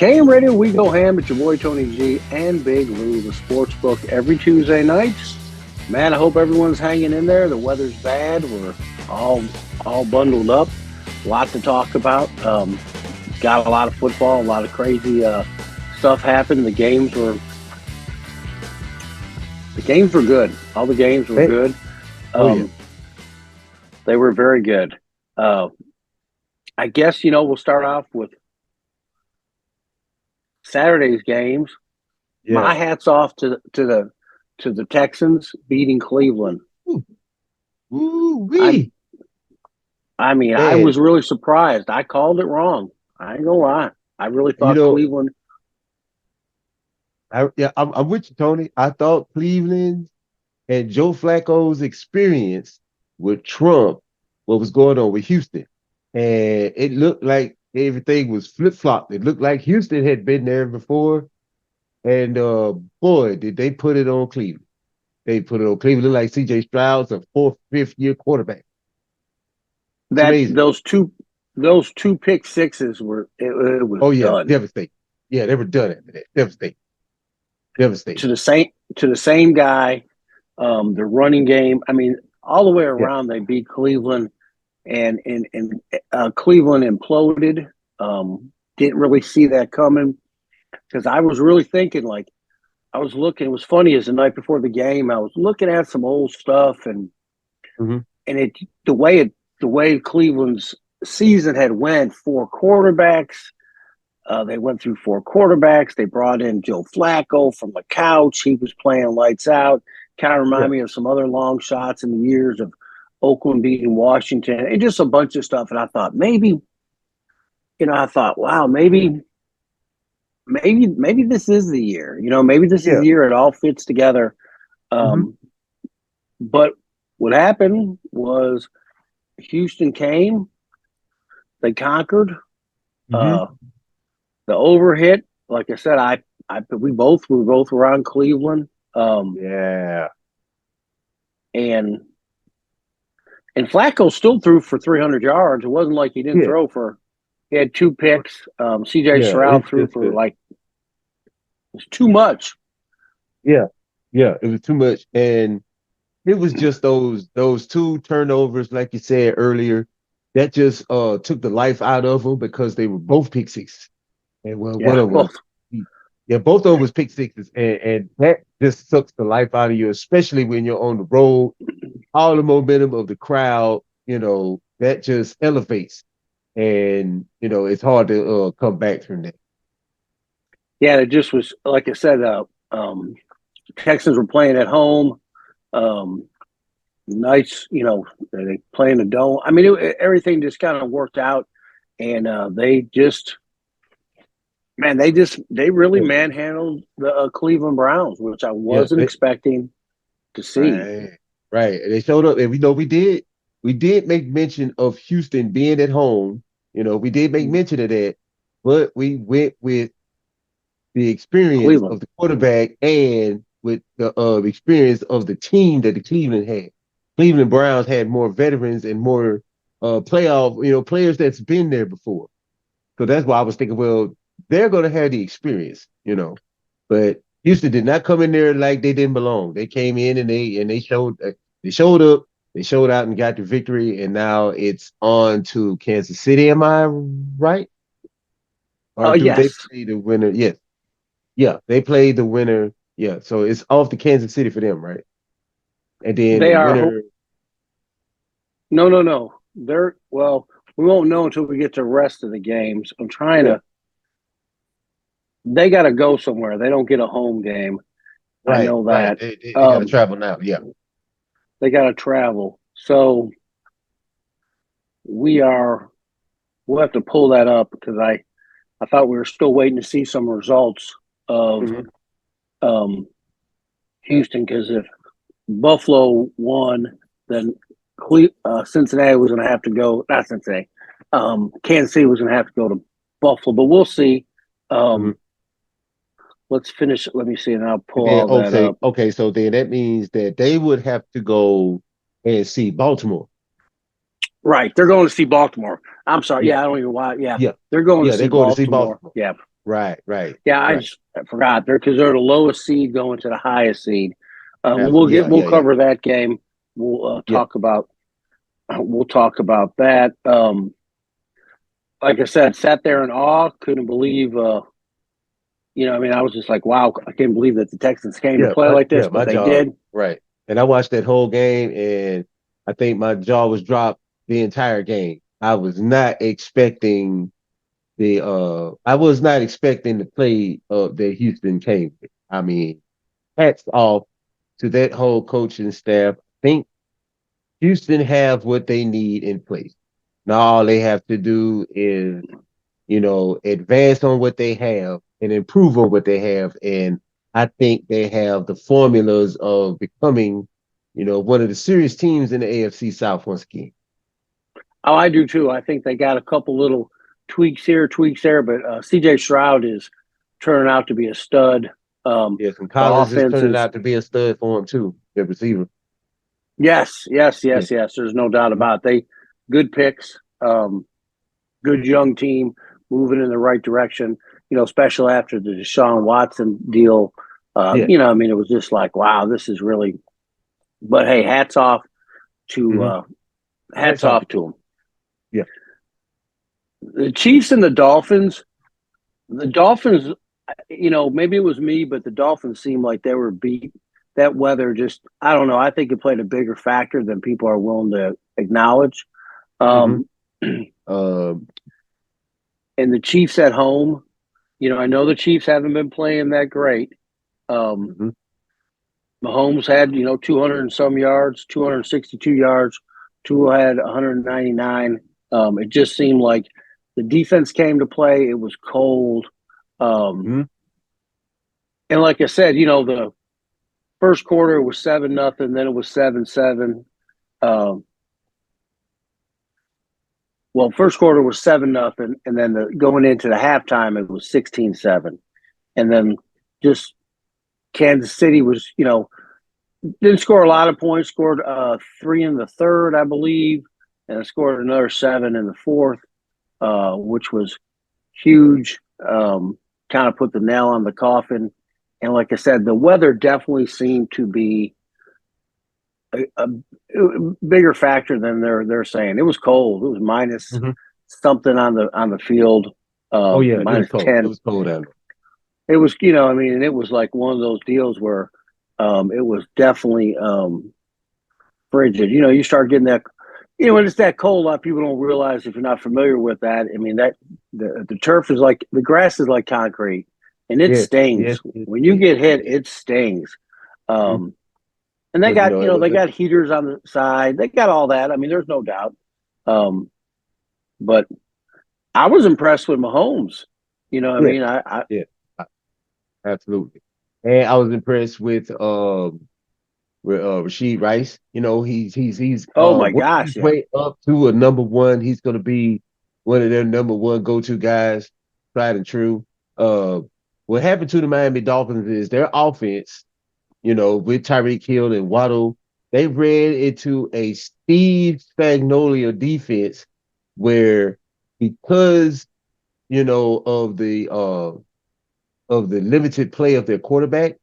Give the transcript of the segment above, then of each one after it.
KM Radio, we go ham. It's your boy Tony G and Big Lou, the sports book, every Tuesday night. Man, I hope everyone's hanging in there. The weather's bad. We're all bundled up. A lot to talk about. Got a lot of football, a lot of crazy stuff happened. The games were good. All the games were good. Yeah. They were very good. I guess we'll start off with Saturday's games. Yeah. My hat's off to the Texans beating Cleveland. Ooh-wee. I mean, I was really surprised. I called it wrong. I ain't gonna lie. I really thought Cleveland. I'm with you, Tony. I thought Cleveland and Joe Flacco's experience would trump what was going on with Houston. And it looked like everything was flip-flopped. It looked like Houston had been there before. And boy, did they put it on Cleveland. They put it on Cleveland. Looked like C.J. Stroud's a fourth, fifth-year quarterback. Those two pick sixes were it was done. Devastating. Yeah, they were done after that. Devastating. To the same guy, the running game. I mean, all the way around, they beat Cleveland, and Cleveland imploded. Didn't really see that coming because I was really thinking I was looking. It was funny as the night before the game, I was looking at some old stuff and the way Cleveland's season had went, four quarterbacks. They went through four quarterbacks. They brought in Joe Flacco from the couch. He was playing lights out. Kind of remind me of some other long shots in the years of Oakland beating Washington and just a bunch of stuff. And I thought wow, maybe this is the year. Maybe this is the year it all fits together. But what happened was Houston came. They conquered. The overhit, like I said, we both were on Cleveland. And Flacco still threw for 300 yards. It wasn't like he didn't throw for. He had two picks. C.J. Stroud threw for it was too much. Yeah, it was too much, and it was just those two turnovers, like you said earlier, that just took the life out of them because they were both pick sixes. And one of them, both of them was pick sixes, and that just sucks the life out of you, especially when you're on the road. All the momentum of the crowd, that just elevates, and it's hard to come back from that. Yeah, it just was like I said. Texans were playing at home. Nice, they play in the dome. I mean, everything just kind of worked out, and they really manhandled the Cleveland Browns, which I wasn't expecting to see. Right. And they showed up, and we did make mention of Houston being at home. We did make mention of that, but we went with the experience of the quarterback and with the experience of the team that the Cleveland had. Cleveland Browns had more veterans and more playoff, players that's been there before. So that's why I was thinking, well, they're going to have the experience, But Houston did not come in there like they didn't belong. They came in and they showed up, they showed out and got the victory, and now it's on to Kansas City. Am I right? Or do they play the winner? Yes. Yeah, they played the winner. Yeah, so it's off to Kansas City for them, right? And then they the are winner. No. We won't know until we get to the rest of the games. I'm trying to. They got to go somewhere. They don't get a home game. Right, I know that. Right. They got to travel now. Yeah, they got to travel. So we'll have to pull that up because I thought we were still waiting to see some results of Houston, because if Buffalo won, then Cincinnati was going to have to go. Not Cincinnati. Kansas City was going to have to go to Buffalo, but we'll see. Let's finish. Let me see, and I'll pull all that up. Okay, so then that means that they would have to go and see Baltimore. Right, they're going to see Baltimore. I'm sorry. Yeah, I don't even know why. Yeah, they're going to see Baltimore. Yeah, Right. Yeah, I forgot because they're the lowest seed going to the highest seed. We'll Yeah. cover that game. We'll Yeah. talk about that. Like I said, sat there in awe, couldn't believe. I mean, I was just like, wow, I can't believe that the Texans came to play like this, but My they jaw, did. right. And I watched that whole game, and I think my jaw was dropped the entire game. I was not expecting I was not expecting the play that Houston came with. I mean, hats off to that whole coaching staff. I think Houston have what they need in place. Now all they have to do is, advance on what they have and improve on what they have. And I think they have the formulas of becoming, one of the serious teams in the AFC South once again. Oh, I do too. I think they got a couple little tweaks here, tweaks there, but CJ Stroud is turning out to be a stud. Yes, and The Collins is offense turning is out to be a stud for him too, the receiver. yes. Yeah. There's no doubt about it. They good picks, good young team moving in the right direction. Especially after the Deshaun Watson deal. Yeah. I mean, it was just like, wow, this is really. But hey, to Mm-hmm. uh, Hats hats off. off to them. Yeah. The Chiefs and the Dolphins. The Dolphins, maybe it was me, but the Dolphins seemed like they were beat. That weather just, I don't know. I think it played a bigger factor than people are willing to acknowledge. Mm-hmm. Um, Um, and the Chiefs at home, I know the Chiefs haven't been playing that great. Um, mm-hmm. Mahomes had, 200 and some yards, 262 yards. Tua had 199. It just seemed like the defense came to play. It was cold. Um, Mm-hmm. and like I said, the first quarter was 7-0, then it was 7-7. Um, first quarter was 7-0, and then going into the halftime it was 16-7, and then just Kansas City was didn't score a lot of points. Scored 3 in the third, I believe, and scored another 7 in the fourth, which was huge. Kind of put the nail on the coffin. And like I said, the weather definitely seemed to be a bigger factor than they're saying. It was cold. It was minus Mm-hmm. something on the field, Oh yeah, it was minus cold. It 10. was cold out there. It was, I mean, and it was like one of those deals where it was definitely frigid. You start getting that. When it's that cold, a lot of people don't realize if you're not familiar with that. I mean, that the turf is like the grass is like concrete, and it Yes, stings. yes, When you yes. get hit, it stings. Mm-hmm. Um, and they But got it they wasn't. got heaters on the side. They got all that. I mean, there's no doubt. Um, but I was impressed with Mahomes. I Yeah, mean, I yeah, absolutely. And I was impressed with Rasheed Rice. He's oh my working gosh, his yeah, way up to a number one. He's gonna be one of their number one go-to guys, tried and true. Uh, what happened to the Miami Dolphins is their offense, with Tyreek Hill and Waddle, they ran into a Steve Spagnuolo defense where because of the limited play of their quarterback,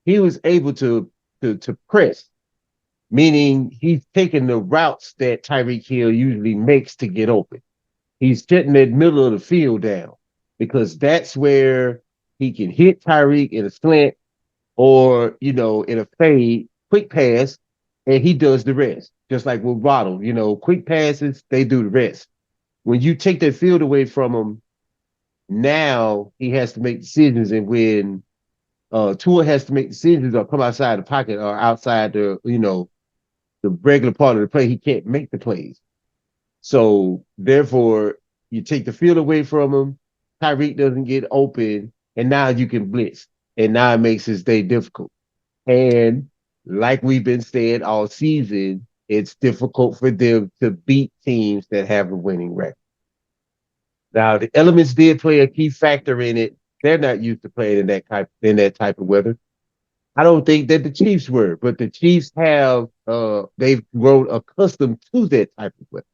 he was able to press, meaning he's taking the routes that Tyreek Hill usually makes to get open. He's shutting that middle of the field down because that's where he can hit Tyreek in a slant or, in a fade, quick pass, and he does the rest. Just like with Waddle, quick passes, they do the rest. When you take that field away from him, now he has to make decisions, and when Tua has to make decisions or come outside the pocket or outside the regular part of the play, he can't make the plays. So therefore, you take the field away from him. Tyreek doesn't get open, and now you can blitz, and now it makes his day difficult. And like we've been saying all season, it's difficult for them to beat teams that have a winning record. Now, the elements did play a key factor in it. They're not used to playing in that type of weather. I don't think that the Chiefs were, but the Chiefs they've grown accustomed to that type of weather.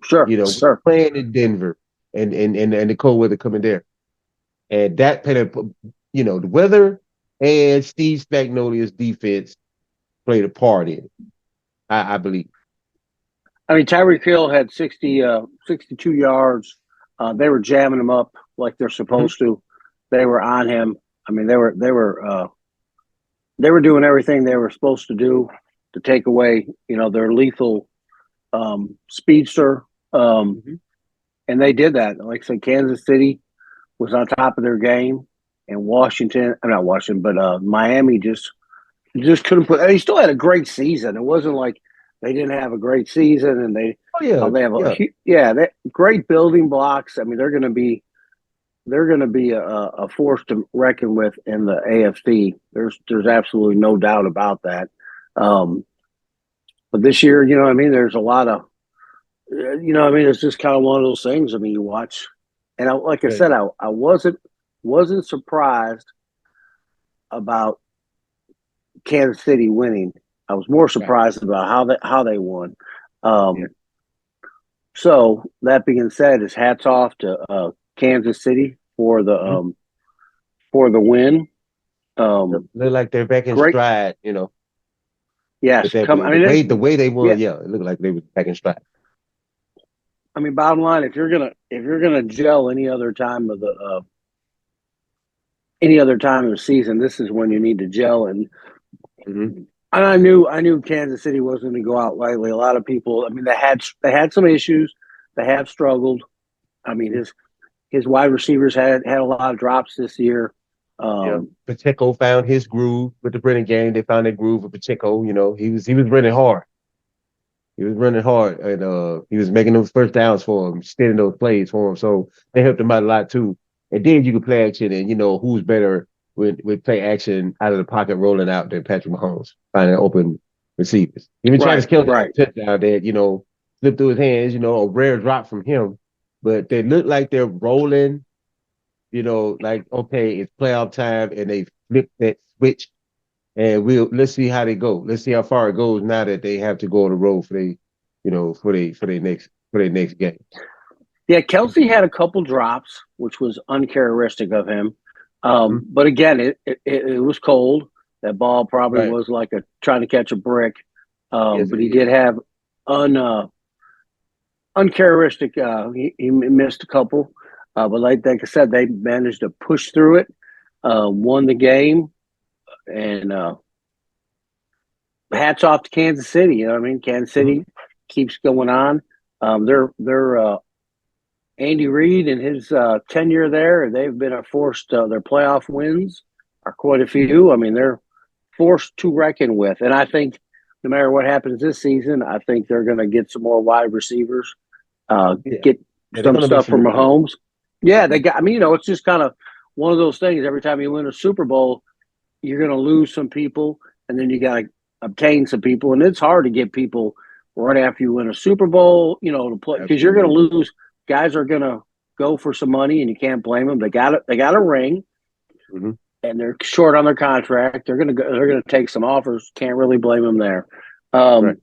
sure, We're sure. playing in Denver and the cold weather coming there. And that kind of, the weather and Steve Spagnolia's defense played a part in it, I believe. I mean, Tyreek Hill had 62 yards. They were jamming him up like they're Mhm. supposed to. They were on him. I mean, they were doing everything they were supposed to do to take away, their lethal speedster. Um, Mhm. and they did that. Like I said, Kansas City was on top of their game, and Washington, not Washington, but Miami just couldn't put. And he still had a great season. It wasn't like they didn't have a great season, and Oh yeah, they have yeah, they great building blocks. I mean, they're going to be a force to reckon with in the AFC. There's absolutely no doubt about that. Um, but this year, what I mean, there's a lot of I mean, it's just kind of one of those things. I mean, you watch, and like I yeah, said, I wasn't surprised about Kansas City winning. I was more right, surprised about how they won. yeah. Um, so that being said, is hats off to Kansas City Mhm. for the win. Look, Um, look like they're back in great, stride, with yes. that Come, I the mean, way the way they yeah. won, yeah, it looked like they were back in stride. I mean, bottom line, if you're gonna gel any other time of the season, this is when you need to gel. Hmm. And I knew Kansas City wasn't going to go out lightly. A lot of people, I mean, they had some issues. They have struggled. I mean, his wide receivers had a lot of drops this year. Yeah, Um, Pacheco found his groove with the Brennan game. They found their groove with Pacheco. He was running hard. He was running hard, and he was making those first downs for him, extending those plays for him. So they helped him out a lot too. And then you could play action, and who's better with play action out of the pocket rolling out than Patrick Mahomes finding open receivers. Even Travis right, Kelce had right. a touchdown that slipped through his hands. A rare drop from him, but they look like they're rolling. Like okay, it's playoff time, and they flip that switch, and let's see how they go. Let's see how far it goes now that they have to go on the road for their next game. Yeah, Kelsey had a couple drops, which was uncharacteristic of him. Mhm. But again, it was cold. That ball probably Right. was like trying to catch a brick. Yes, But it he is. did have un uncharacteristic. He missed a couple, but like I said, they managed to push through it, won the game, and hats off to Kansas City. You know what I mean? Kansas Mhm. City keeps going on. They're Andy Reid and his tenure there. They've been a force. Their playoff wins are quite a few. I mean, they're forced to reckon with, and I think no matter what happens this season, I think they're going to get some more wide receivers. Yeah. Get Yeah, they're some gonna make stuff some from recruits. Mahomes. Yeah, they Mhm. got. I mean, it's just kind of one of those things. Every time you win a Super Bowl, you're going to lose some people, and then you got to obtain some people, and it's hard to get people right after you win a Super Bowl. To play because you're going to Absolutely. lose. Guys are going to go for some money, and you can't blame them. They got it. They got a ring, Hmm. and they're short on their contract. They're going to go. They're going to take some offers. Can't really blame them there. Right.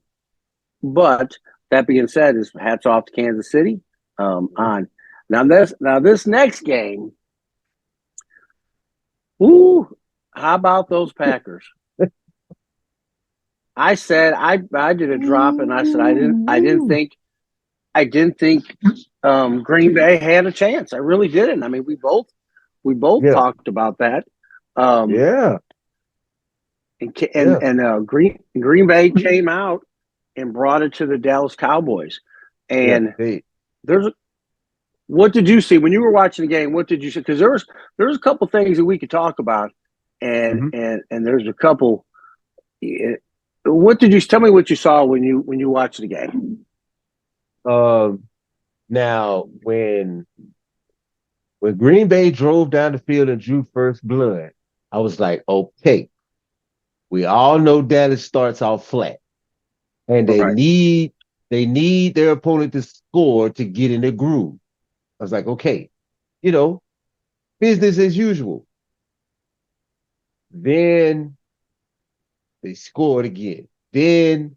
But that being said, is hats off to Kansas City. Mhm. On now this next game. Ooh, how about those Packers? I said I did a drop and I said I didn't think Green Bay had a chance. I really didn't. I mean, we both Yeah. talked about that. Um, Yeah. and and, Yeah. and Green Bay came out and brought it to the Dallas Cowboys. Yeah. And They. there's what did you see when you were watching the game? What did you see? Because there was a couple things that we could talk about, and Mhm. and and there's a couple. What did you tell me? What you saw when you watched the game? Um. Now, when Green Bay drove down the field and drew first blood, I was like, okay, we all know Dallas starts off flat, and they Right. need they need their opponent to score to get in the groove. I was like, okay, you know, business as usual. Then they scored again. Then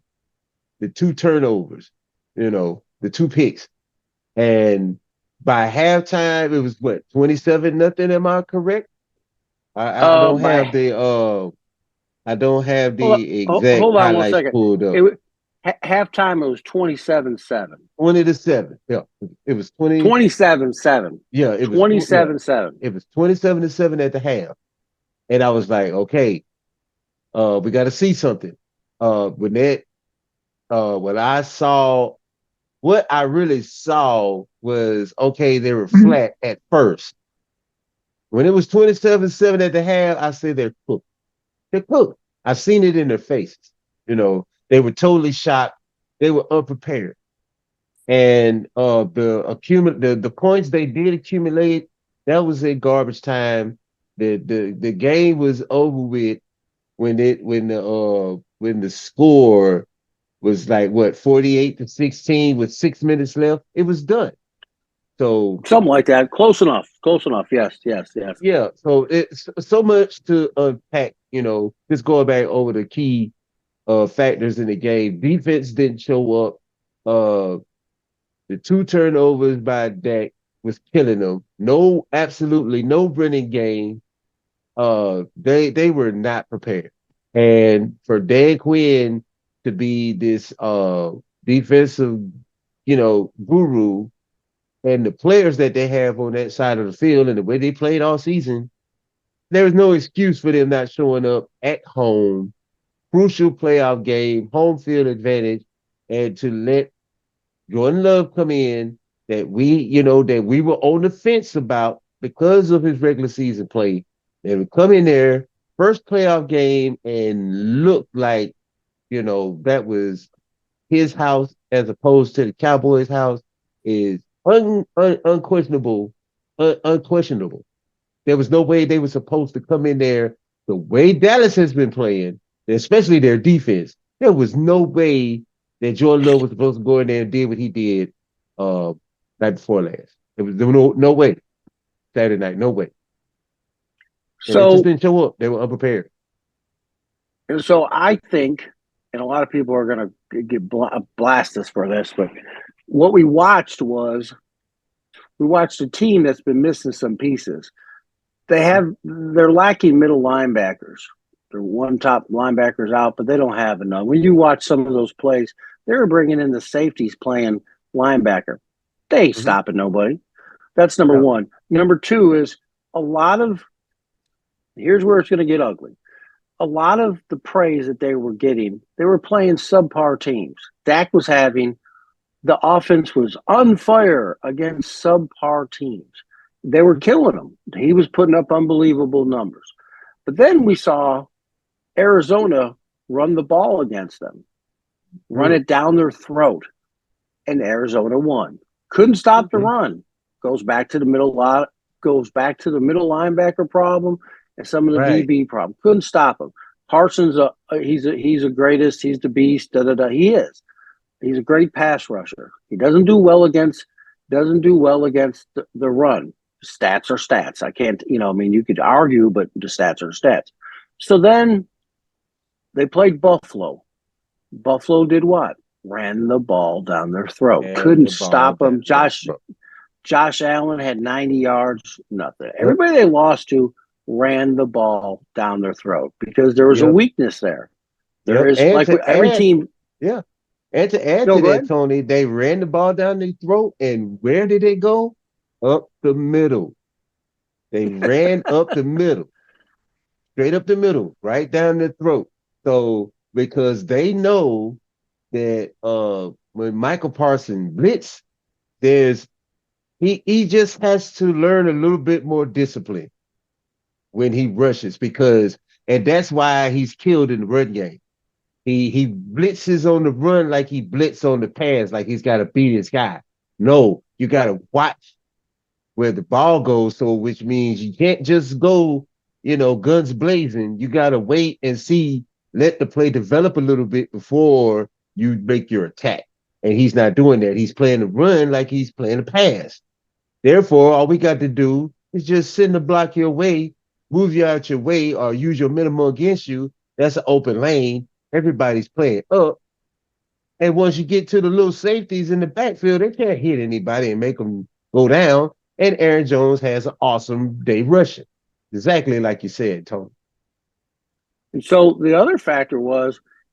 the two turnovers, the two picks. And by halftime, it was what, 27-0. Am I correct? I don't have By the exact hold on one highlights second. pulled up. Halftime it was 27-7. 20-7. Yeah, it was 20. 27-7. Yeah, yeah, 27-7. it was 27-7 at the half, and I was like, okay, we got to see something. When that, when I saw, what I really saw was, okay, they were flat at first. When it was 27-7 at the half, I said they're cooked. They're cooked. I seen it in their faces. They were totally shocked. They were unprepared. And the points they did accumulate, that was in garbage time. The game was over with when the score was like what, 48-16 with 6 minutes left. It was done. So Something like that. Close enough. Close enough. Yes, yes, yes. yeah, so it's so much to unpack. Just going back over the key factors in the game. Defense didn't show up. The two turnovers by Dak was killing them. No, absolutely no running game. They were not prepared. And for Dan Quinn to be this defensive, guru, and the players that they have on that side of the field and the way they played all season, there was no excuse for them not showing up at home, crucial playoff game, home field advantage, and to let Jordan Love come in that we were on the fence about because of his regular season play. They would come in there, first playoff game, and look like, that was his house as opposed to the Cowboys' house is unquestionable. Unquestionable. There was no way they were supposed to come in there the way Dallas has been playing, especially their defense. There was no way that Jordan Love was supposed to go in there and did what he did uh, night before last. There was no way. Saturday night, no way. And they just So, didn't show up. They were unprepared. so I think, and a lot of people are going to blast us for this, but what we watched a team that's been missing some pieces. They're lacking middle linebackers. They're one top linebackers out, but they don't have enough. When you watch some of those plays, they were bringing in the safeties playing linebacker. They ain't Mm-hmm. stopping nobody. That's number Yeah. one. Number two is a lot of here's where it's going to get ugly. A lot of the praise that they were getting, they were playing subpar teams. Dak was having the offense was on fire against subpar teams. They were killing him. He was putting up unbelievable numbers. But then we saw Arizona run the ball against them, run Mm. it down their throat, and Arizona won. Couldn't stop the Okay. run. Goes back to the middle lot. Goes back to the middle linebacker problem and some of the Right. DB problem. Couldn't stop him. Parsons, he's a greatest. He's the beast. Da da da. He is. He's a great pass rusher. He doesn't do well against the run. Stats are stats. I can't, I mean, you could argue, but the stats are stats. So then they played Buffalo. Buffalo did what? Ran the ball down their throat. And Couldn't the ball stop them. down their Josh throat. Josh Allen had 90 yards, nothing. Yep. Everybody they lost to ran the ball down their throat because there was a Yep. weakness there. There Yep. is And like with to every add, team. yeah. And to add No, to go that, ahead. Tony, they ran the ball down their throat, and where did they go? Up the middle. They ran up the middle, straight up the middle, right down their throat. So because they know that when Michael Parsons blitz, there's he just has to learn a little bit more discipline when he rushes because and that's why he's killed in the run game. He blitzes on the run like he blitz on the pass, like he's got to beat his guy. No, you got Right. to watch where the ball goes. So, which means you can't just go, guns blazing. You got to wait and see, let the play develop a little bit before you make your attack. And he's not doing that. He's playing the run like he's playing the pass. Therefore, all we got to do is just send the block your way, move you out your way, or use your minimum against you. That's an open lane. Everybody's playing up. And once you get to the little safeties in the backfield, they can't hit anybody and make them go down, and Aaron Jones has an awesome day rushing. Exactly like you said, Tony. And so the other factor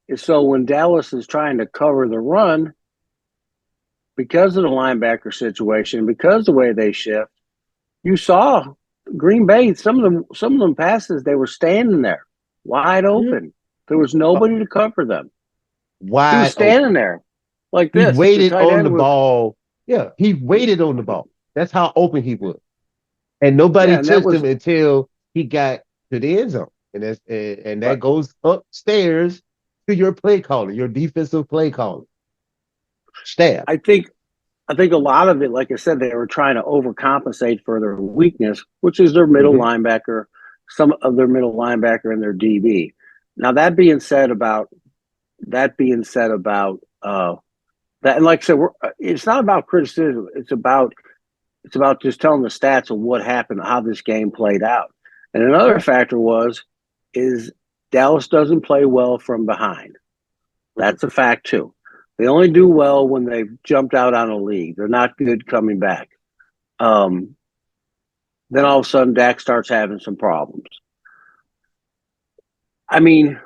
is so when Dallas is trying to cover the run, because of the linebacker situation, because the way they shift, you saw Green Bay, some of them passes, they were standing there wide Mhm. open. There was nobody to cover them. He was Wide open. standing there like He this. The waited tight on the end was, ball. Yeah, he waited on the ball. That's how open he was. And yeah, nobody and that touched was him until he got to the end zone. And right. that goes upstairs to your play caller, your defensive play caller staff. I think I think a lot of it, like I said, they were trying to overcompensate for their weakness, which is their middle Mm-hmm. linebacker, some of their middle linebacker and their DB. Now that being said about that, and like I said, it's not about criticism. It's about just telling the stats of what happened, how this game played out. And another Right. factor is Dallas doesn't play well from behind. Mm-hmm. That's a fact too. They only do well when they've jumped out on a lead. They're not good coming back. Um, then all of a sudden, Dak starts having some problems. I mean,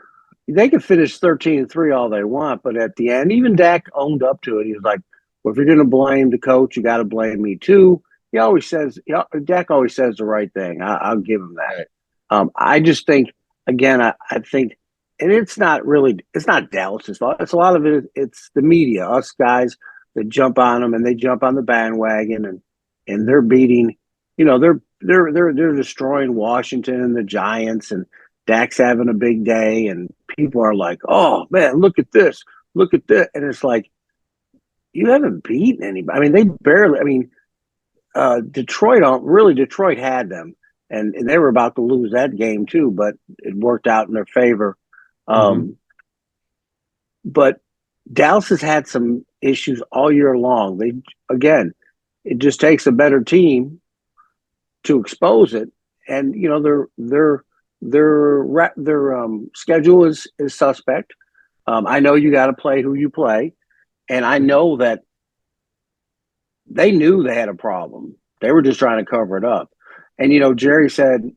they could finish 13-3 all they want, but at the end, even Dak owned up to it. He was like, "Well, if you're going to blame the coach, you got to blame me too." Dak always says the right thing. I'll give him that. Right. I just think, again, I think, and it's not Dallas's fault. It's a lot of it. It's the media, us guys that jump on them and they jump on the bandwagon and they're beating, they're destroying Washington and the Giants and Dak's having a big day and people are like, oh man, look at this, and it's like you haven't beaten anybody. I mean, they barely. I mean, Detroit had them, and they were about to lose that game too, but it worked out in their favor. Mm-hmm. Um, but Dallas has had some issues all year long. Again, it just takes a better team to expose it, and their schedule is suspect. I know you got to play who you play, and I know that they knew they had a problem. They were just trying to cover it up. And Jerry said,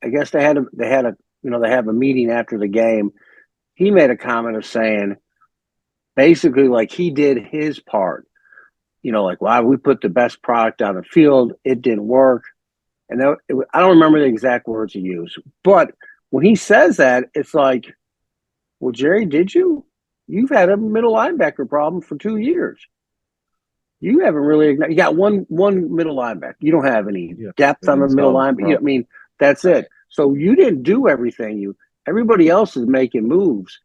I guess they have a meeting after the game. He made a comment of saying basically like he did his part. Like why we put the best product on the field, it didn't work. And I don't remember the exact words he used, but when he says that, it's like, well, Jerry, did you? You've had a middle linebacker problem for 2 years. You haven't really. You got one middle linebacker. You don't have any Yeah. depth on the And middle solve the line. I problem. mean, that's Right. it. So you didn't do everything. Everybody else is making moves.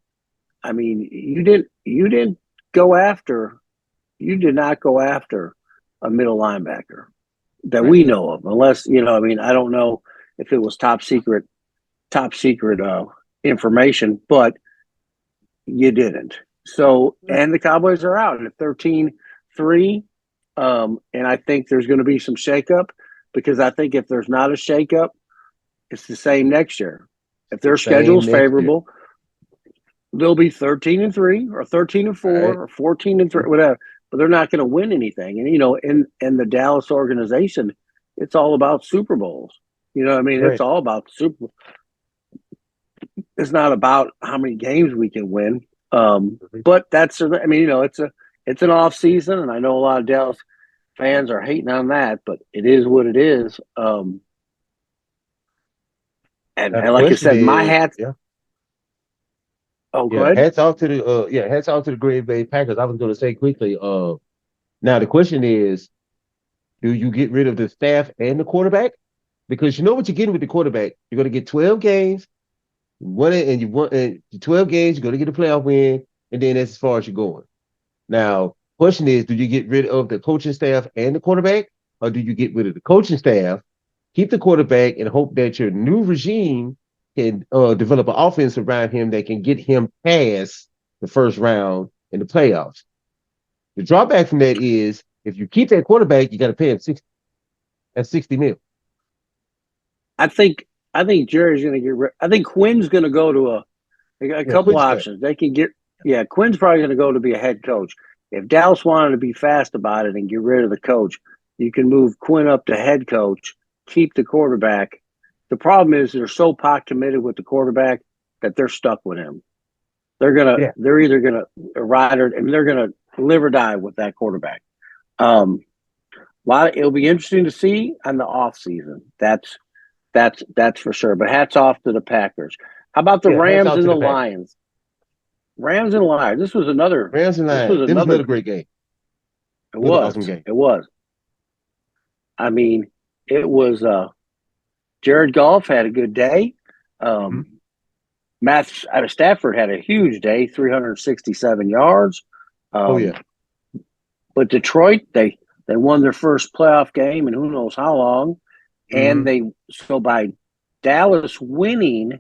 I mean, you didn't go after. You did not go after a middle linebacker that Right. we know of, unless I mean, I don't know if it was top secret information, but you didn't. So, Right. and the Cowboys are out at 13-3. And I think there's going to be some shakeup because I think if there's not a shakeup, it's the same next year. If The their schedule same is next year. favorable, they'll be 13-3 or 13-4 Right. or 14-3, whatever. But they're not going to win anything. And in the Dallas organization, it's all about Super Bowls. I mean, it's Right. all about Super. It's not about how many games we can win. Mhm. But that's, I mean, it's an off season, and I know a lot of Dallas fans are hating on that, but it is what it is. And, Now the and like I question said, my is, hat. yeah, Oh, go yeah. ahead. Hats off to the Green Bay Packers. I was going to say quickly. Now the question is, do you get rid of the staff and the quarterback? Because you know what you're getting with the quarterback. You're going to get 12 games, won it, and you won 12 games. You're going to get a playoff win, and then that's as far as you're going. Now, question is, do you get rid of the coaching staff and the quarterback, or do you get rid of the coaching staff, keep the quarterback, and hope that your new regime can develop an offense around him that can get him past the first round in the playoffs? The drawback from that is if you keep that quarterback, you got to pay him 60. That's 60 mil. I think I think Jerry's going to get rid. I think Quinn's going to go to a Yeah, couple Quinn's there. options. They can get. Yeah, Quinn's probably going to go to be a head coach. If Dallas wanted to be fast about it and get rid of the coach, you can move Quinn up to head coach, keep the quarterback. The problem is they're so pot committed with the quarterback that they're stuck with him. They're either gonna ride or and they're gonna live or die with that quarterback. It'll be interesting to see on the off season. That's for sure. But hats off to the Packers. How about the Rams and the Lions? Rams and Lions. This was another. Rams and Lions. It was another great game. It was an awesome game. It was. I mean, it was. Jared Goff had a good day. Matt out of Stafford had a huge day, 367 yards. But Detroit, they won their first playoff game in who knows how long, and by Dallas winning,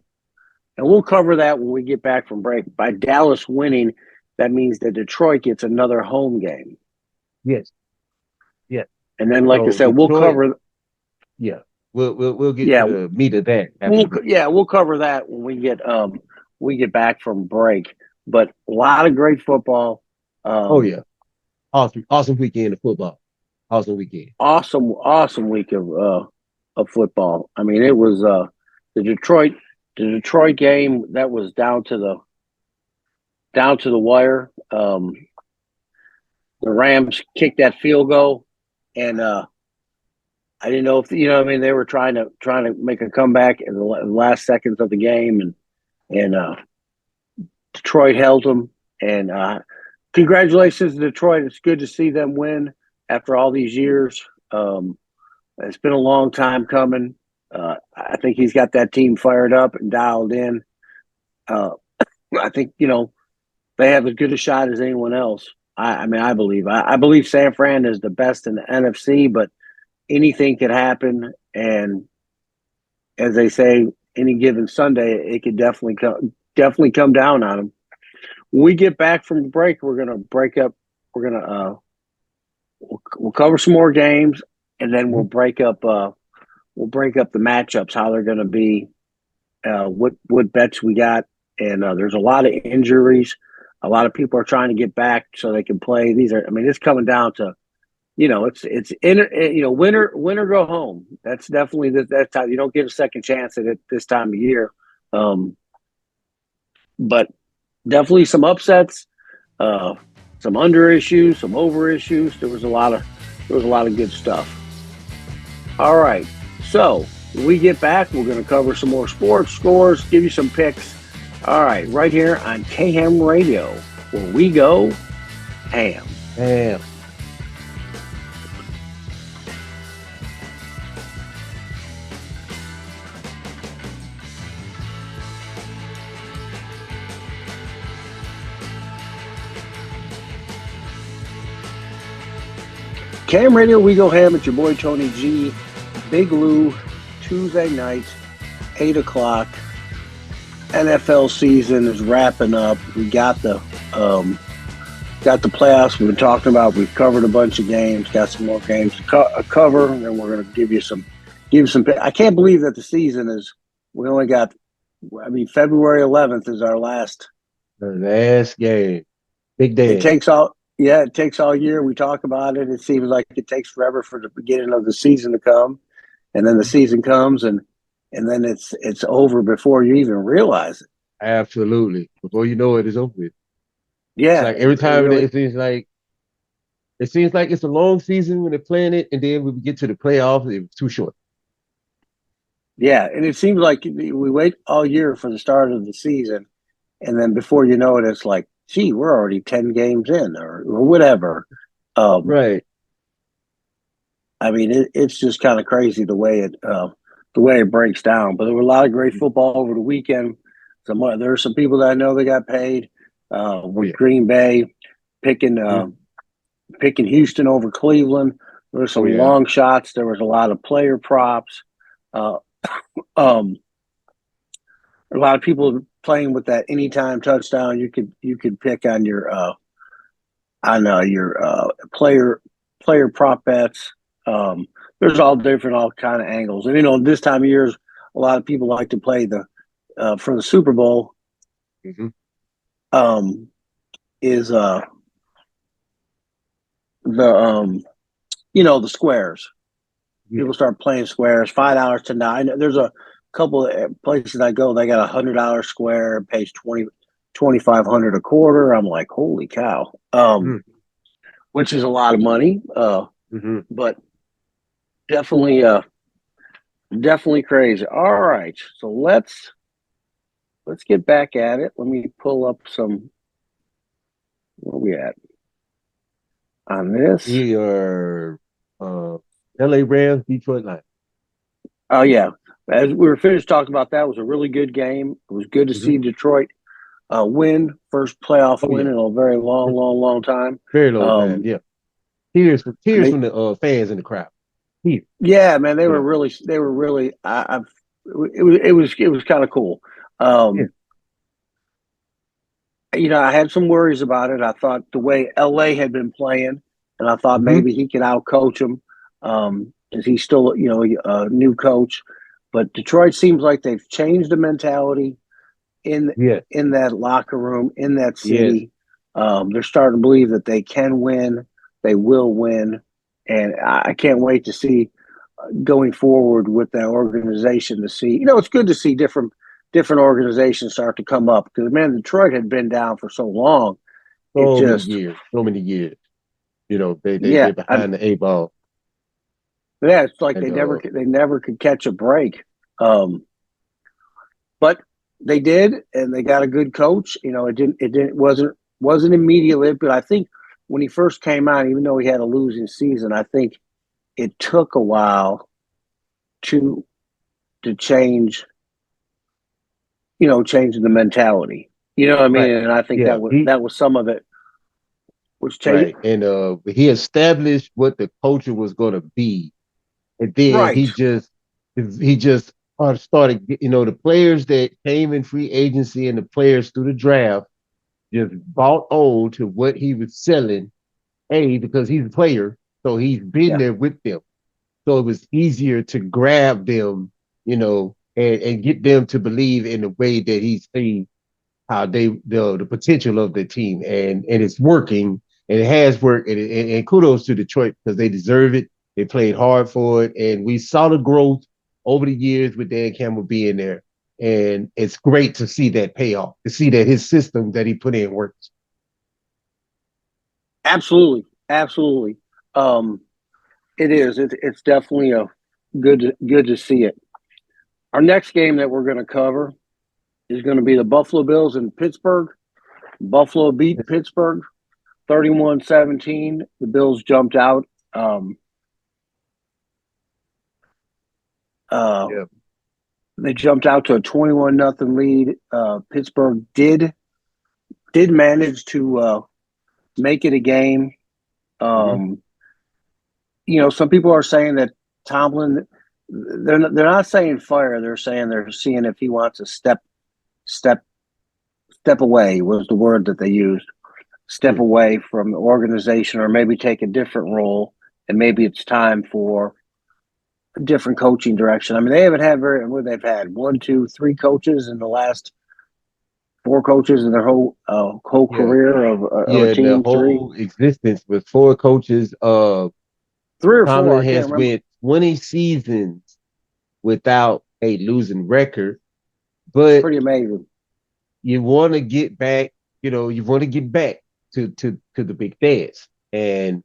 and we'll cover that when we get back from break. By Dallas winning, that means that Detroit gets another home game. Yes. And then, like I said, we'll cover. Yeah. We'll get to the meat of that. We'll cover that when we get back from break. But a lot of great football. Awesome weekend of football. Awesome weekend. Awesome week of football. I mean, it was the Detroit game that was down to the wire. The Rams kicked that field goal, and I didn't know if they were trying to make a comeback in the last seconds of the game, and Detroit held them. And congratulations to Detroit! It's good to see them win after all these years. It's been a long time coming. I think he's got that team fired up and dialed in. I think they have as good a shot as anyone else. I believe San Fran is the best in the NFC, but anything could happen, and as they say, any given Sunday, it could definitely come down on them. When we get back from the break, we're gonna break up. We're gonna we'll cover some more games, and then we'll break up the matchups, how they're gonna be, what bets we got, and there's a lot of injuries. A lot of people are trying to get back so they can play. It's coming down to. It's win or go home. That's definitely that's how you don't get a second chance at it this time of year. But definitely some upsets, some under issues, some over issues. There was a lot of good stuff. All right, so when we get back, we're going to cover some more sports scores, give you some picks. All right, right here on KHAM Radio, where we go ham. KHAM Radio, we go ham. It's your boy Tony G. Big Lou, Tuesday night, 8 o'clock. NFL season is wrapping up. We got the playoffs we've been talking about. We've covered a bunch of games. Got some more games to cover, and we're going to give you some. I can't believe that the season is. We only got. February 11th is our last. The last game. Big day. It takes all year. We talk about it. It seems like it takes forever for the beginning of the season to come, and then the season comes, and then it's over before you even realize it. Absolutely. Before you know it, it's over with. Yeah. It's like every time it seems like it's a long season when they're playing it, and then when we get to the playoffs, it's too short. Yeah, and it seems like we wait all year for the start of the season, and then before you know it, it's like, gee, we're already 10 games in or whatever. Right. It's just kind of crazy the way it breaks down. But there were a lot of great football over the weekend. There are some people that I know that got paid with Green Bay picking Houston over Cleveland. There were some long shots. There was a lot of player props. A lot of people playing with that anytime touchdown. You could pick on your player prop bets. There's all kind of angles, and this time of year, a lot of people like to play for the Super Bowl. the the squares. Yeah. People start playing squares. $5 to nine. There's a couple of places I go. They got $100 square. It pays 2,500 a quarter. I'm like, holy cow. Mm, Which is a lot of money. hmm But definitely definitely crazy. All right. So let's get back at it. Let me pull up some where we at on this. We are uh, LA Rams, Detroit Lions. Oh yeah. As we were finished talking about that, it was a really good game. It was good to Hmm see Detroit win, first playoff Oh win yeah, in a very long, long, long time. very long time. Um, Yeah, tears they, from the fans in the crowd. Tears, yeah, man, you know. they were really. It was kind of cool. Yeah. Um, I had some worries about it. I thought the way LA had been playing, and I thought hmm maybe he could outcoach him. Is he still, a new coach? But Detroit seems like they've changed the mentality in Yes. in that locker room, in that Yes. city. They're starting to believe that they can win, they will win, and I can't wait to see going forward with that organization to see. It's good to see different organizations start to come up because man, Detroit had been down for so long. It So many just years. So many years. yeah, They're behind the eight ball, yeah, it's like and they never could catch a break. Um, but they did, and they got a good coach. It didn't wasn't immediately, but I think when he first came out, even though he had a losing season, I think it took a while to change, change the mentality. You know what I mean? right. And I think Yeah. that was some of it was changed. Right. And he established what the culture was going to be, and then Right. he just started. The players that came in free agency and the players through the draft just bought on to what he was selling. Because he's a player, so he's been Yeah. there with them. So it was easier to grab them, and get them to believe in the way that he sees how the potential of the team, and it's working, and it has worked, and kudos to Detroit because they deserve it. They played hard for it, and we saw the growth over the years with Dan Campbell being there, and it's great to see that payoff, to see that his system that he put in works. Absolutely. Absolutely. Um, it is. It's definitely a good to see it. Our next game that we're going to cover is going to be the Buffalo Bills in Pittsburgh. Buffalo beat Pittsburgh 31-17. The Bills jumped out. Um, uh, Yeah. they jumped out to a 21-0 lead. Pittsburgh did manage to make it a game. Mm-hmm. Um, some people are saying that Tomlin. They're not saying fire. They're saying they're seeing if he wants to step step away was the word that they used. Step Mm-hmm. away from the organization, or maybe take a different role, and maybe it's time for a different coaching direction. I mean, they haven't had very. What they've had one, two, three coaches in the last four coaches in their whole Yeah. career of a Yeah, the team. Three, whole existence with four coaches. three or four. Tomlin I can't has remember. went 20 seasons without a losing record, but Pretty amazing. you want to get back, you want to get back to the big dance. And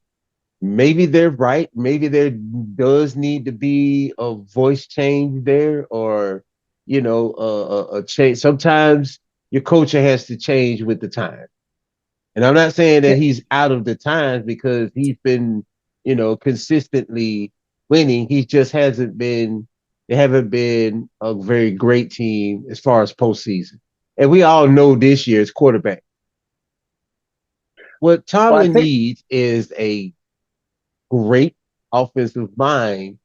maybe they're right. Maybe there does need to be a voice change there, or a change. Sometimes your culture has to change with the time. And I'm not saying that Yeah, he's out of the times because he's been, consistently winning. He just hasn't been, they haven't been a very great team as far as postseason. And we all know this year's quarterback. What well, I Tomlin think needs is a great offensive mind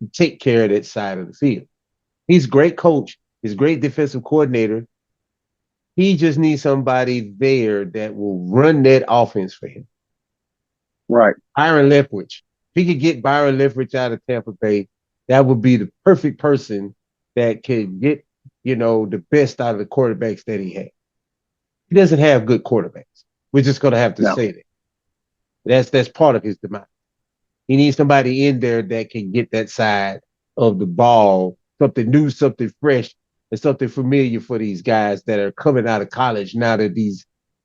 to take care of that side of the field. He's a great coach, he's a great defensive coordinator. He just needs somebody there that will run that offense for him. right. Byron Leftwich. If he could get Byron Leftwich out of Tampa Bay, that would be the perfect person that could get, the best out of the quarterbacks that he had. He doesn't have good quarterbacks. We're just going to have to No, say that. That's part of his demise. He needs somebody in there that can get that side of the ball, something new, something fresh, and something familiar for these guys that are coming out of college now that these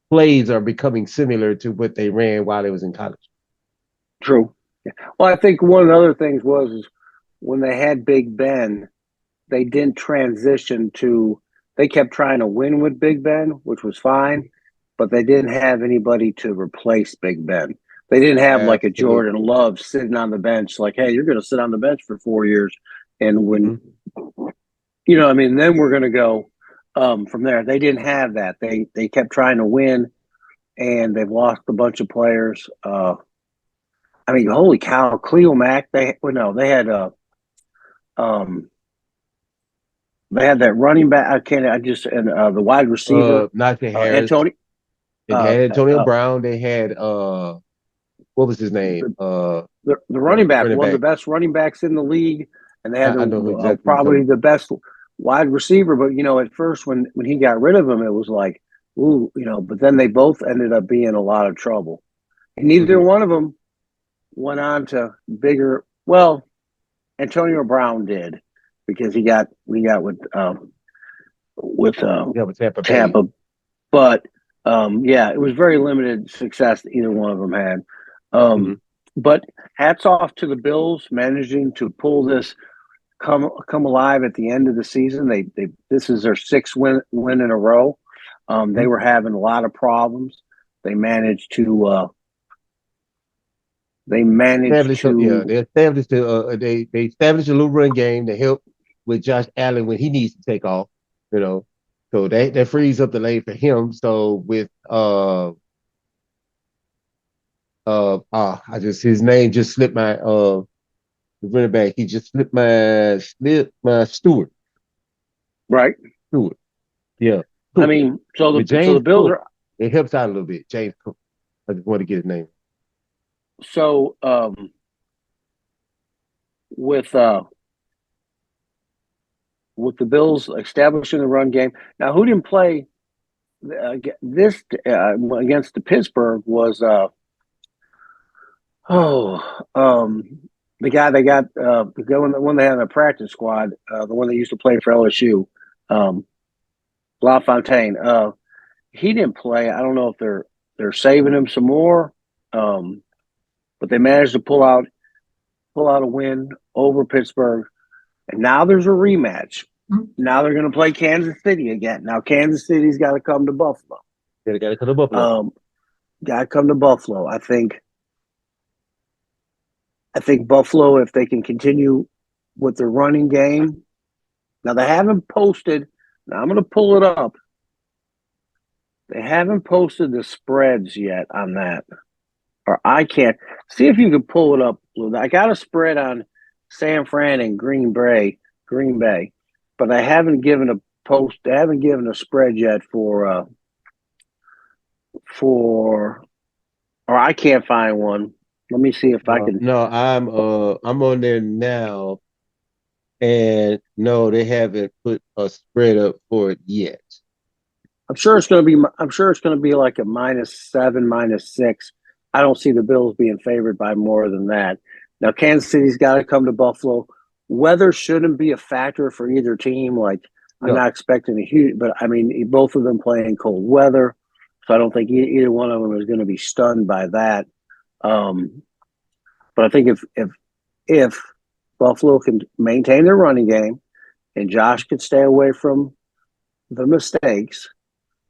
plays are becoming similar to what they ran while they was in college. True. Well, I think one of the other things was is when they had Big Ben, they didn't transition to. They kept trying to win with Big Ben, which was fine, but they didn't have anybody to replace Big Ben. They didn't have like a Jordan Absolutely. Love sitting on the bench, like, hey, you're going to sit on the bench for 4 years, and when Mm-hmm. I mean, then we're going to go from there. They didn't have that. They kept trying to win, and they've lost a bunch of players. I mean, holy cow, Cleo Mack. They had um, they had that running back. I can't. I just and the wide receiver, Najee Harris. Antonio. They Uh, had Antonio uh, Brown. They had what was his name? the, the running back, Running one of the back. best running backs in the league, and they had I know exactly who you're probably talking the best wide receiver. But at first when he got rid of him, it was like, ooh, But then they both ended up being in a lot of trouble, and about. neither one of them went on to bigger. Well, Antonio Brown did because we got with Yeah, with Tampa Bay. Tampa, but yeah, it was very limited success that either one of them had. Mm-hmm. But hats off to the Bills managing to pull this come alive at the end of the season. They this is their sixth win in a row. They were having a lot of problems. They managed to they managed Established, yeah, to they established a little run game to help with Josh Allen when he needs to take off, you know. So that frees up the lane for him. So with I just his name just slipped my the running back. He just slipped my right. Stewart. Yeah. I Cook. mean, With so the James Bills Cook, are it helps out a little bit. James Cook. I just want to get his name. so with uh with the Bills establishing the run game. Now, who didn't play this against the Pittsburgh was oh the guy they got the one they had in the practice squad, the one that used to play for LSU, um, LaFontaine. He didn't play. I don't know if they're saving him some more, um, but they managed to pull out a win over Pittsburgh, and now there's a rematch. Now they're going to play Kansas City again. Now Kansas City's got to come to Buffalo. Yeah, they got to come to Buffalo. Um, got to come to Buffalo. I think Buffalo, if they can continue with the running game. Now they haven't posted. Now I'm going to pull it up. They haven't posted the spreads yet on that, or I can't see if you can pull it up. I got a spread on San Fran and Green Bay, but I haven't given a post. I haven't given a spread yet for, or I can't find one. Let me see if I can. No, I'm on there now, and no, they haven't put a spread up for it yet. I'm sure it's going to be. I'm sure it's going to be like a -7, -6. I don't see the Bills being favored by more than that. Now, Kansas City's got to come to Buffalo. Weather shouldn't be a factor for either team. Like, I'm No, not expecting a huge, but I mean, both of them play in cold weather, so I don't think either one of them is going to be stunned by that. Um, but I think if Buffalo can maintain their running game and Josh can stay away from the mistakes,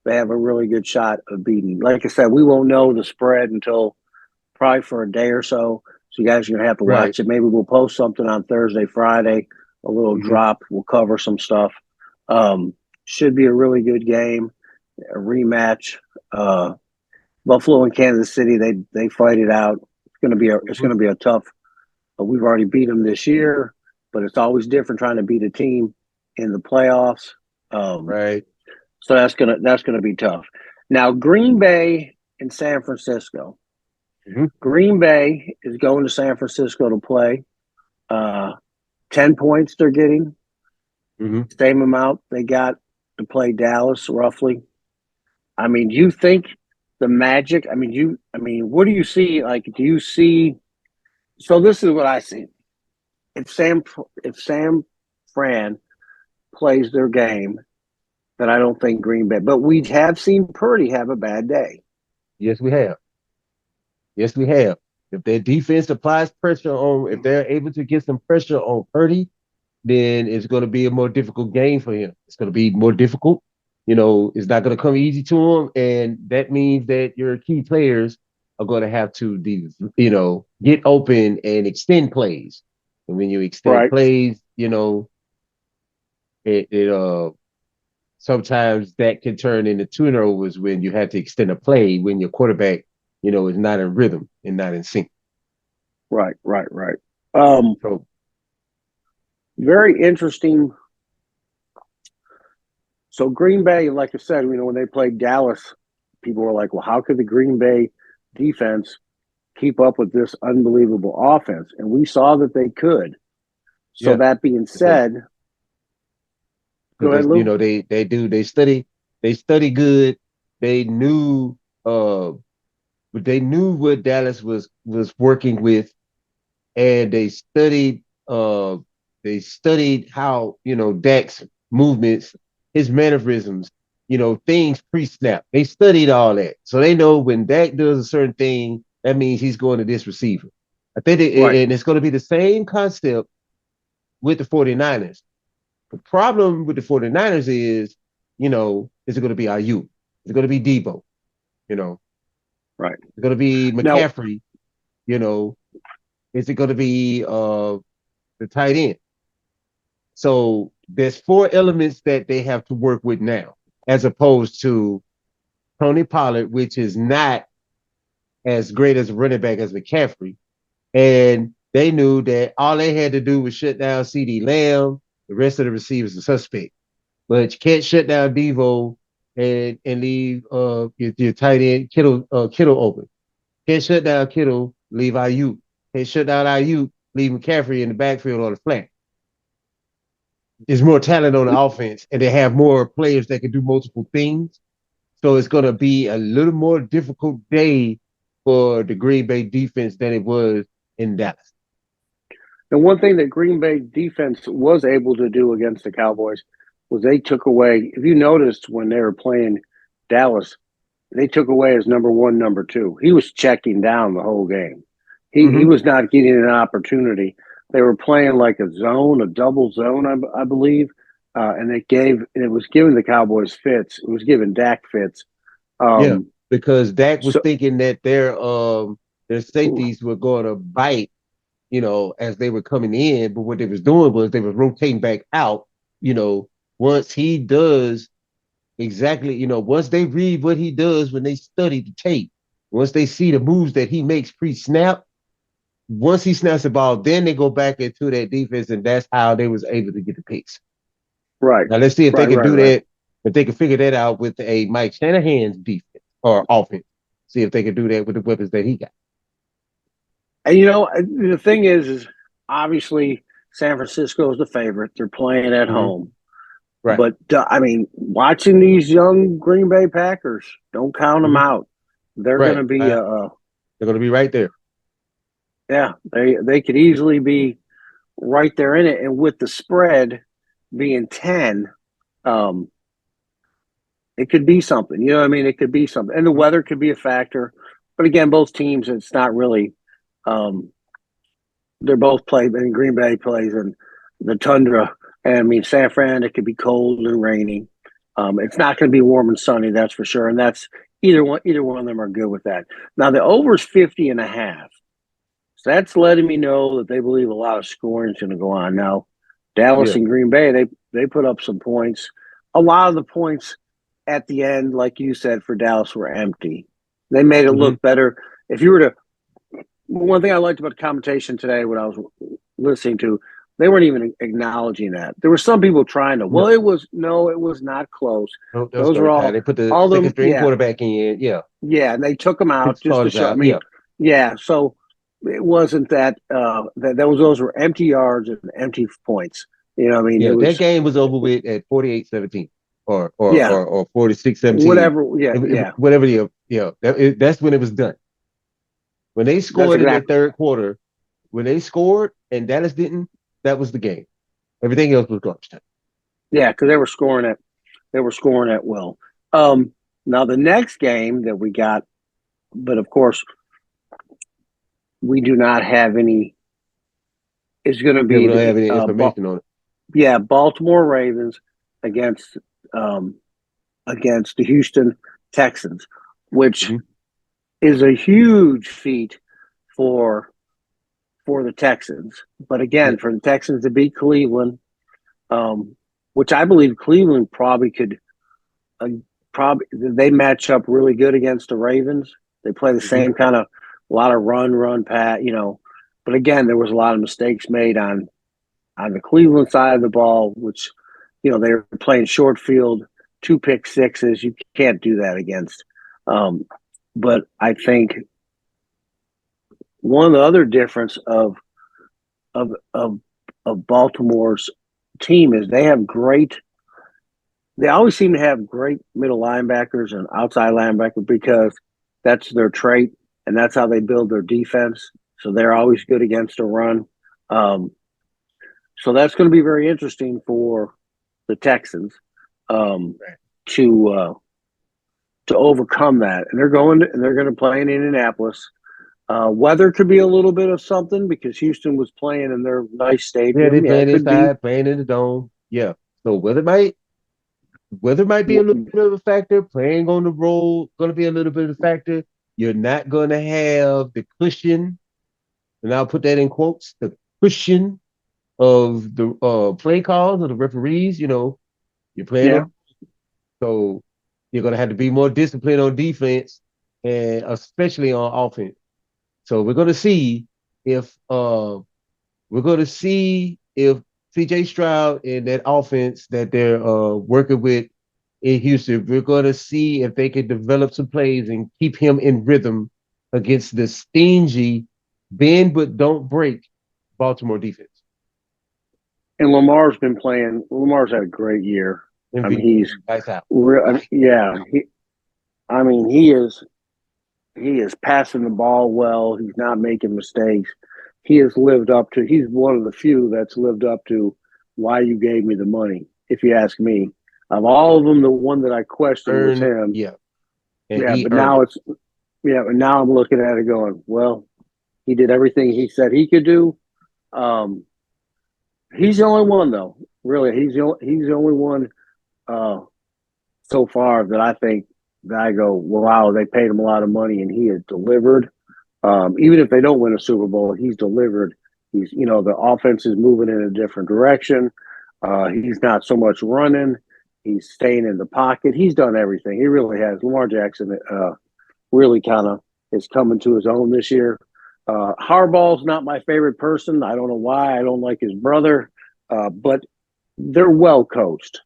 they have a really good shot of beating. Like I said, we won't know the spread until probably for a day or so. So you guys are gonna have to right. watch it. Maybe we'll post something on Thursday, Friday, a little Mm-hmm. drop. We'll cover some stuff. Should be a really good game, a rematch. Buffalo and Kansas City, they fight it out. It's Mm-hmm. gonna be a tough. We've already beat them this year, but it's always different trying to beat a team in the playoffs. Um, Right. so that's gonna be tough. Now Green Bay and San Francisco. Mm-hmm. Green Bay is going to San Francisco to play. Uh, 10 points they're getting, Mm-hmm. same amount they got to play Dallas roughly. I mean, do you think the magic. What do you see? Like, do you see? So this is what I see. If Sam Fran plays their game, then I don't think Green Bay. But we have seen Purdy have a bad day. Yes, we have. Yes, we have. If their defense applies pressure on, if they're able to get some pressure on Purdy, then it's going to be a more difficult game for him. It's going to be more difficult. It's not going to come easy to him, and that means that your key players are going to have to, get open and extend plays. And when you extend Right, plays, it sometimes that can turn into turnovers when you have to extend a play when your quarterback, is not in rhythm and not in sync. right, right, right. Um, So Very interesting. So Green Bay, like I said, when they played Dallas, people were like, "Well, how could the Green Bay defense keep up with this unbelievable offense?" And we saw that they could. So yeah, that being because said, go because ahead, Lou. they study good. They knew uh they knew what Dallas was working with, and they studied how Dak's movements, his mannerisms, things pre-snap. They studied all that, so they know when Dak does a certain thing, that means he's going to this receiver. I think Right, and it's going to be the same concept with the 49ers. The problem with the 49ers is it going to be IU? Is it going to be Debo? You know, right. is it going to be Now, McCaffrey? You know, is it going to be the tight end? So there's four elements that they have to work with now, as opposed to Tony Pollard, which is not as great as a running back as McCaffrey. And they knew that all they had to do was shut down CD Lamb. The rest of the receivers are suspect. But you can't shut down Devo and leave your tight end Kittle open. Can't shut down Kittle, leave IU. Can't shut down IU, leave McCaffrey in the backfield on the flank. There's more talent on the offense, and they have more players that can do multiple things. So it's going to be a little more difficult day for the Green Bay defense than it was in Dallas. the one thing that Green Bay defense was able to do against the Cowboys was they took away. If you noticed when they were playing Dallas, they took away his number one, number two. He was checking down the whole game. He Mm-hmm. was not getting an opportunity. They were playing like a zone, a double zone, I believe, and it was giving the Cowboys fits. It was giving Dak fits. Yeah, Um, because Dak was so thinking that their safeties were going to bite, as they were coming in. But what they was doing was they was rotating back out. You know, once he does exactly, once they read what he does when they study the tape, once they see the moves that he makes pre-snap, once he snaps the ball, then they go back into that defense, and that's how they was able to get the picks. right, Now let's see if they right, can right, do right. that, if they can figure that out with a Mike Shanahan's defense or offense. See if they can do that with the weapons that he got. And the thing is obviously San Francisco is the favorite. They're playing at Mm-hmm. home. Right. But watching these young Green Bay Packers, don't count them Mm-hmm. out. They're going Right. to be, They're going to be right there. yeah, they could easily be right there in it. And with the spread being 10, um, it could be something. You know what I mean? It could be something, and the weather could be a factor. But again, both teams, it's not really. Um, they're both played, and Green Bay plays in the tundra. And San Fran, it could be cold and rainy. It's not going to be warm and sunny, that's for sure. And that's either one. Either one of them are good with that. Now the over is 50.5. So that's letting me know that they believe a lot of scoring is going to go on. Now, Dallas Yeah. and Green Bay, they put up some points. A lot of the points at the end, like you said, for Dallas were empty. They made it Mm-hmm. look better. If you were to One thing I liked about the commentation today, when I was listening to, they weren't even acknowledging that. There were some people trying to. Well, No, it was no, it was not close. no, that was Those no were time. They put the all second them. string Yeah, quarterback in. Yeah. yeah, and they took them Took out just to starters show. out. Yeah. Yeah. So it wasn't that those were empty yards and empty points. It Yeah. That was game was over with at 48-17 or or yeah, or, or 46-17. whatever. Yeah, yeah, Whatever the Yeah, that's when it was done. When they That's scored in that exactly. third quarter, when they scored and Dallas didn't, that was the game. Everything else was garbage time. Yeah, because they were scoring at will. Now the next game that we got, but of course we do not have any. Is going to Yeah, we be don't have the any information on it. yeah, Baltimore Ravens against um, against the Houston Texans, which Mm-hmm. is a huge feat for for the Texans. But Yeah, again, for the Texans to beat Cleveland, um, which I believe Cleveland probably could, uh, probably they match up really good against the Ravens. They play the mm-hmm. same kind of a lot of run, pat, you know. But again, there was a lot of mistakes made on the Cleveland side of the ball, which you know they were playing short field, two pick sixes. You can't do that against. Um, but I think one of the other difference of of of Baltimore's team is they have great. They always seem to have great middle linebackers and outside linebackers because that's their trait and that's how they build their defense. So they're always good against a run. Um, so that's going to be very interesting for the Texans um, to uh, to overcome that, and they're going to play in Indianapolis. Weather could be a little bit of something because Houston was playing in their nice Yeah, they stadium. Yeah, it playing could be. inside, playing in the dome. Yeah. So weather might be a little bit of a factor. Playing on the road going to be a little bit of a factor. You're not going to have the cushion, and I'll put that in quotes, the cushion of the play calls of the referees. You're playing Yeah, on, so you're going to have to be more disciplined on defense and especially on offense. So if we're going to see if CJ Stroud and that offense that they're working with in Houston, we're going to see if they can develop some plays and keep him in rhythm against the stingy bend but don't break Baltimore defense. and Lamar's been playing. Lamar's had a great year. I mean, MVP, he's lights out. real. Yeah, I mean, he is passing the ball well. He's not making mistakes. He has lived up to. He's one of the few that's lived up to why you gave me the money. If you ask me, of all of them, the one that I questioned was Earned, him. yeah, and Yeah, he but earned now it. it's yeah, and now I'm looking at it going, well, he did everything he said he could do. Um, he's the only one though. Really, he's the only one uh, so far that I think that I go, wow, they paid him a lot of money and he has delivered. Even if they don't win a Super Bowl, he's delivered. He's the offense is moving in a different direction. He's not so much running. He's staying in the pocket. He's done everything. He really has. Lamar Jackson really kind of is coming to his own this year. Harbaugh's not my favorite person. I don't know why. I don't like his brother, but they're well coached.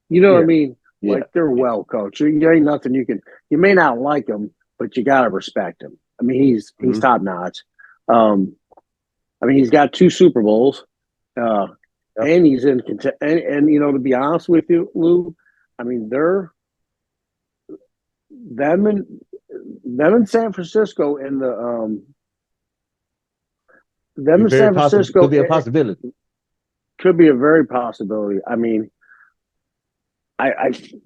You know what I Yeah, mean? yeah. Like they're well coached. There ain't nothing you can. You may not like him, but you gotta respect him. I mean, he's Mm-hmm. top notch. Um, I mean, he's got two Super Bowls, uh, Yep. and he's in. And to be honest with you, Lou, I mean, they're them and them in San Francisco in the them Be in very San possible. Francisco Could be a possibility. could be a very possibility. I mean, I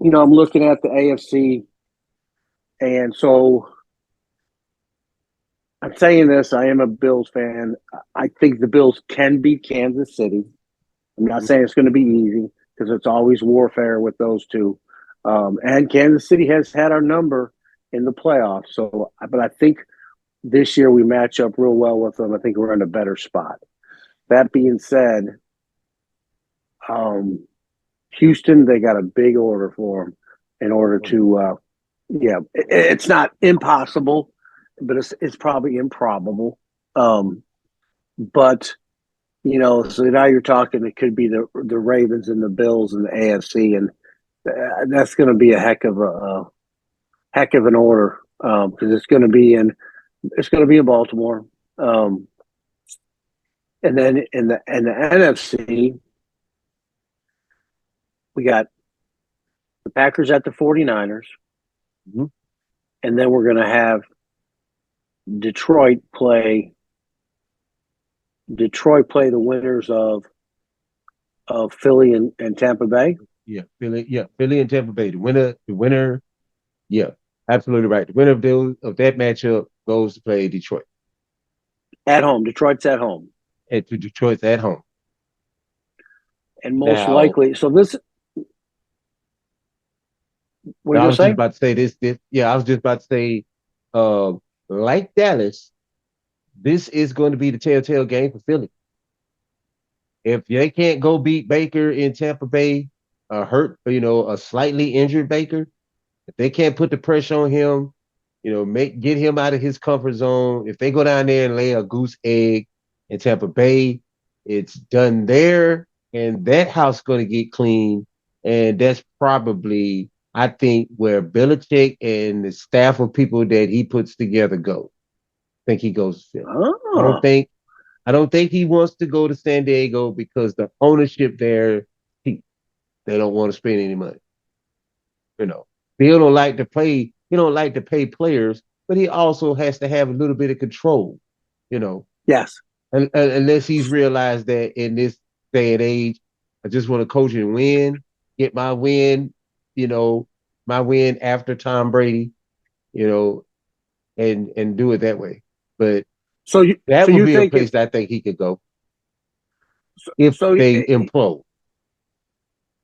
I'm looking at the AFC, and so I'm saying this. I am a Bills fan. I think the Bills can beat Kansas City. I'm not Mm-hmm. saying it's going to be easy because it's always warfare with those two. And Kansas City has had our number in the playoffs. So, but I think this year we match up real well with them. I think we're in a better spot. That being said, um, Houston, they got a big order for them in order to, it's not impossible, but it's probably improbable. Um, but so now you're talking. It could be the Ravens and the Bills and the AFC, and that's going to be a heck of an order because it's going to be in Baltimore, um, and then in the NFC we got the Packers at the 49ers. Mm-hmm. and then we're going to have Detroit play the winners of Philly and Tampa Bay. Philly and Tampa Bay. The winner, yeah, absolutely right. The winner of that matchup goes to play Detroit. At home. Detroit's at home. And to Detroit's at home. And most Now, likely, so this, what are you I going to was just say? about to say this. Yeah, I was just about to say, uh, like Dallas, this is going to be the telltale game for Philly. If they can't go beat Baker in Tampa Bay, a slightly injured Baker, if they can't put the pressure on him, get him out of his comfort zone. If they go down there and lay a goose egg in Tampa Bay, it's done there, and that house going to get clean. And that's probably, I think, where Belichick and the staff of people that he puts together go. I think he goes to Philly. I don't Oh, think I don't think he wants to go to San Diego because the ownership there, they don't want to spend any money. You know, Bill don't like to play. He don't like to pay players, but he also has to have a little bit of control. You know, yes. unless he's realized that in this day and age, I just want to coach and win, get my win. You know, my win after Tom Brady. You know, and do it that way. But So you that so would you be a think if place that I think he could go so if so, they implode.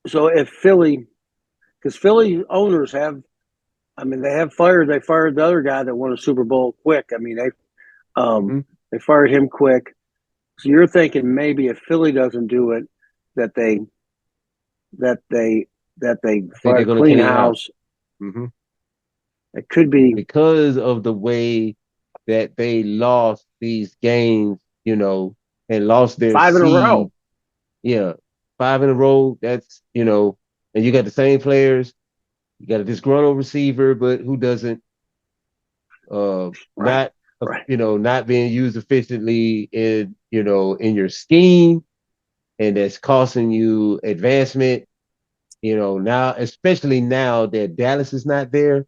so if Philly, because Philly owners have, I mean, they fired the other guy that won a Super Bowl quick. I mean, Mm-hmm. they fired him quick. So you're thinking maybe if Philly doesn't do it, that they that they that they I think they're fire going to clean clean house. house. Mm-hmm. It could be Because of the way that they lost these games, and lost their five in a row. seed. Yeah, 5 in a row. And you got the same players. You got a disgruntled receiver, but who doesn't? Right, Not right. not being used efficiently in your scheme, and that's costing you advancement. Now, especially now that Dallas is not there,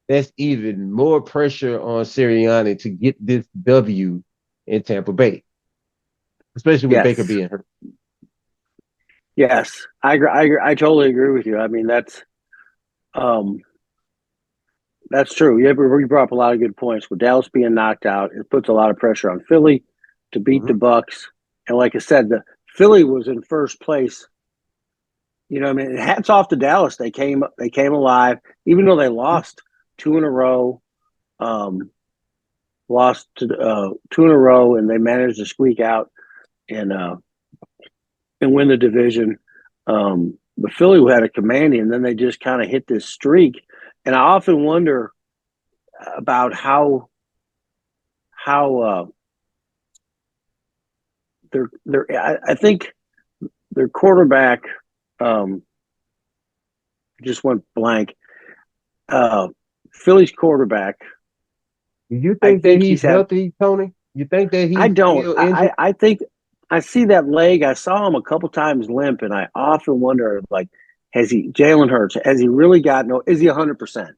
that's even more pressure on Sirianni to get this W in Tampa Bay, especially with Baker Yes, being hurt. yes. I agree. I totally agree with you. I mean, um, that's true. You brought up a lot of good points. With Dallas being knocked out, it puts a lot of pressure on Philly to beat Mm-hmm. the Bucks. And like I said, the Philly was in first place. You know, I mean, hats off to Dallas. They came alive, even though they lost two in a row. Um, lost to two in a row, and they managed to squeak out and uh, and win the division. But Philly had a commanding, and then they just kind of hit this streak. And I often wonder about how I think their quarterback just went blank. Philly's quarterback. Do you I think that think he's he's had. healthy, Tony? You think that I he's don't. still injured? I think I see that leg. I saw him a couple times limp, and I often wonder, like, has he Jalen Hurts? Has he really got no? Is he 100%?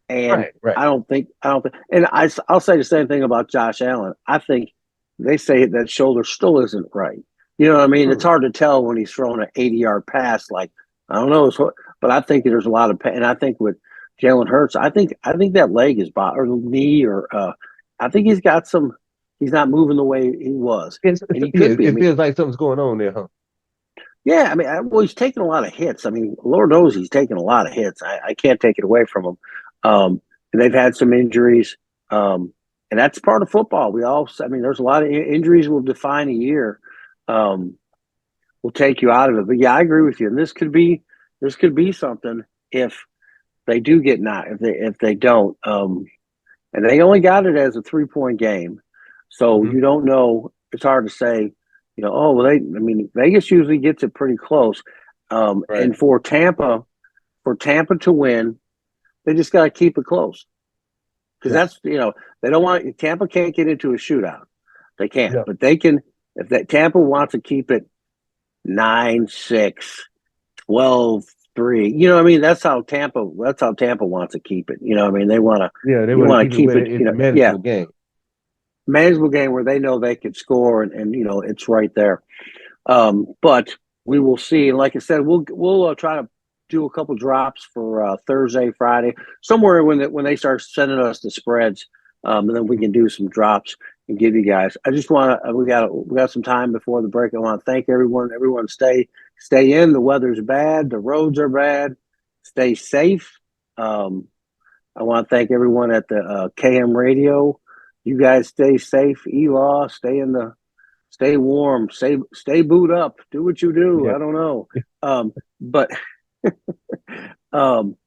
And Right, right. I don't think, and I'll say the same thing about Josh Allen. I think they say that shoulder still isn't right. You know what I mean? It's Hmm. hard to tell when he's throwing an 80-yard pass. Like, I don't know, but I think there's a lot of, and I think with Jalen Hurts, I think that leg is or the knee, or I think he's got some. He's not moving the way he was, and he Yeah, could be. I it mean, feels like something's going on there, huh? yeah, I mean, well, he's taking a lot of hits. I mean, Lord knows he's taking a lot of hits. I can't take it away from him. And they've had some injuries, and that's part of football. I mean, there's a lot of injuries will define a year, um, will take you out of it. But yeah, I agree with you. And this could be something if they do get knocked. If they don't, and they only got it as a 3-point game, so Mm-hmm. you don't know. It's hard to say. Oh well, I mean, Vegas usually gets it pretty close. Right. And for Tampa to win, they just got to keep it close because Yeah. they don't want Tampa can't get into a shootout. They can't, Yeah. but they can if that Tampa wants to keep it 9-6, 12, 3. You know what I mean? That's how Tampa wants to keep it. You know what I mean? They want to Yeah, they you want to want keep to it keep where it, it's a yeah, manageable game. manageable game where they know they could score and it's right there. But we will see. And like I said, we'll try to do a couple drops for Thursday, Friday, somewhere when they start sending us the spreads, and then we can do some drops and give you guys. I just want to. We got some time before the break. I want to thank everyone. Everyone, stay in. The weather's bad. The roads are bad. Stay safe. I want to thank everyone at the KM Radio. You guys stay safe. Elaw, stay warm, stay boot up, do what you do. Yeah. I don't know. But um,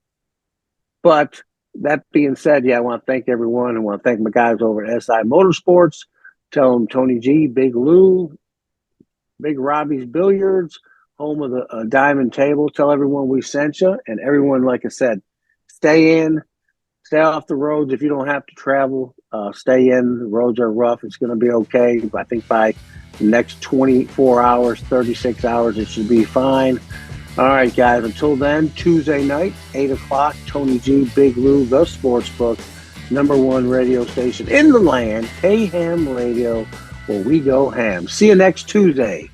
but that being said, yeah, I want to thank everyone. I want to thank my guys over at SI Motorsports. Tell them Tony G, Big Lou, Big Robbie's Billiards, home of the Diamond Table. Tell everyone we sent you, and everyone, like I said, stay in. Stay off the roads if you don't have to travel. Stay in. The roads are rough. It's going to be okay. I think by the next 24 hours, 36 hours, it should be fine. All right, guys. Until then, Tuesday night, 8 o'clock, Tony G, Big Lou, the Sportsbook, #1 radio station in the land, K-Ham Radio, where we go ham. See you next Tuesday.